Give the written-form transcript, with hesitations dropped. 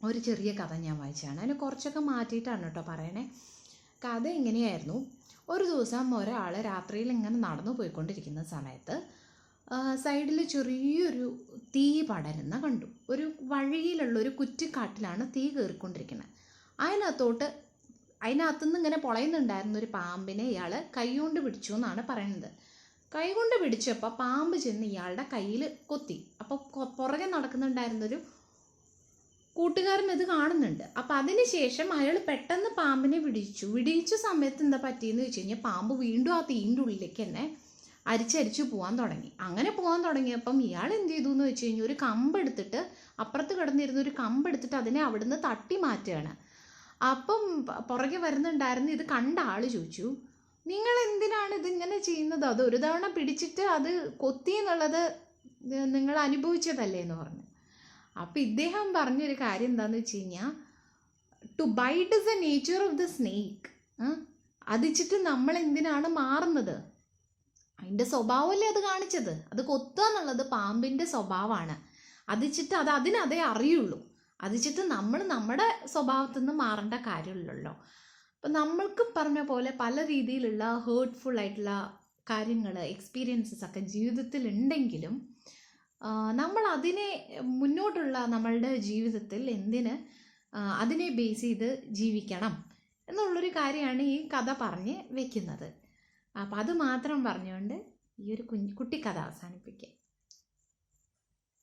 ഒരു ചെറിയ കഥ ഞാൻ വായിച്ചതാണ്. അതിന് കുറച്ചൊക്കെ മാറ്റിയിട്ടാണ് കേട്ടോ പറയണേ. കഥ ഇങ്ങനെയായിരുന്നു. ഒരു ദിവസം ഒരാൾ രാത്രിയിൽ ഇങ്ങനെ നടന്നു പോയിക്കൊണ്ടിരിക്കുന്ന സമയത്ത് സൈഡിൽ ചെറിയൊരു തീ പടരുന്ന കണ്ടു. ഒരു വഴിയിലുള്ള ഒരു കുറ്റിക്കാട്ടിലാണ് തീ കയറിക്കൊണ്ടിരിക്കുന്നത്. അതിനകത്തുനിന്ന് ഇങ്ങനെ പൊളയുന്നുണ്ടായിരുന്ന ഒരു പാമ്പിനെ ഇയാൾ കൈകൊണ്ട് പിടിച്ചു എന്നാണ് പറയുന്നത്. കൈകൊണ്ട് പിടിച്ചപ്പോൾ പാമ്പ് ചെന്ന് ഇയാളുടെ കയ്യിൽ കൊത്തി. അപ്പോൾ പുറകെ നടക്കുന്നുണ്ടായിരുന്നൊരു കൂട്ടുകാരൻ ഇത് കാണുന്നുണ്ട്. അപ്പം അതിനുശേഷം അയാൾ പെട്ടെന്ന് പാമ്പിനെ വിടിയിച്ച സമയത്ത് എന്താ പറ്റിയെന്ന് വെച്ച് കഴിഞ്ഞാൽ പാമ്പ് വീണ്ടും ആ തീൻ്റെ ഉള്ളിലേക്ക് തന്നെ അരിച്ചരിച്ച് പോകാൻ തുടങ്ങി. അങ്ങനെ പോകാൻ തുടങ്ങിയപ്പം ഇയാൾ എന്ത് ചെയ്തു എന്ന് വെച്ച് കഴിഞ്ഞാൽ ഒരു കമ്പെടുത്തിട്ട്, അപ്പുറത്ത് കിടന്നിരുന്ന ഒരു കമ്പെടുത്തിട്ട് അതിനെ അവിടുന്ന് തട്ടി മാറ്റുകയാണ്. അപ്പം പുറകെ വരുന്നുണ്ടായിരുന്നു ഇത് കണ്ട ആൾ ചോദിച്ചു, നിങ്ങൾ എന്തിനാണ് ഇതിങ്ങനെ ചെയ്യുന്നത്? അത് ഒരു തവണ പിടിച്ചിട്ട് അത് കൊത്തി എന്നുള്ളത് നിങ്ങൾ അനുഭവിച്ചതല്ലേ എന്ന് പറഞ്ഞു. അപ്പം ഇദ്ദേഹം പറഞ്ഞൊരു കാര്യം എന്താണെന്ന് വെച്ച് കഴിഞ്ഞാൽ, to bite is a nature of the snake. അതിച്ചിട്ട് നമ്മൾ എന്തിനാണ് മാറുന്നത്? അതിൻ്റെ സ്വഭാവമല്ലേ അത് കാണിച്ചത്. അത് കൊത്തുക എന്നുള്ളത് പാമ്പിൻ്റെ സ്വഭാവമാണ്. അതിച്ചിട്ട് അതിനതേ അറിയുള്ളൂ. അതിച്ചിട്ട് നമ്മൾ നമ്മുടെ സ്വഭാവത്തിൽ നിന്ന് മാറേണ്ട കാര്യമില്ലല്ലോ. അപ്പം നമ്മൾക്ക് പറഞ്ഞ പോലെ പല രീതിയിലുള്ള ഹേർട്ട്ഫുൾ ആയിട്ടുള്ള കാര്യങ്ങൾ, എക്സ്പീരിയൻസസ് ഒക്കെ ജീവിതത്തിൽ ഉണ്ടെങ്കിലും നമ്മൾ അതിനെ മുന്നോട്ടുള്ള നമ്മളുടെ ജീവിതത്തിൽ അതിനെ ബേസ് ചെയ്ത് ജീവിക്കണം എന്നുള്ളൊരു കാര്യമാണ് ഈ കഥ പറഞ്ഞ് വെക്കുന്നത്. അപ്പം അത് മാത്രം പറഞ്ഞുകൊണ്ട് ഈ ഒരു കുട്ടിക്കഥ അവസാനിപ്പിക്കുക.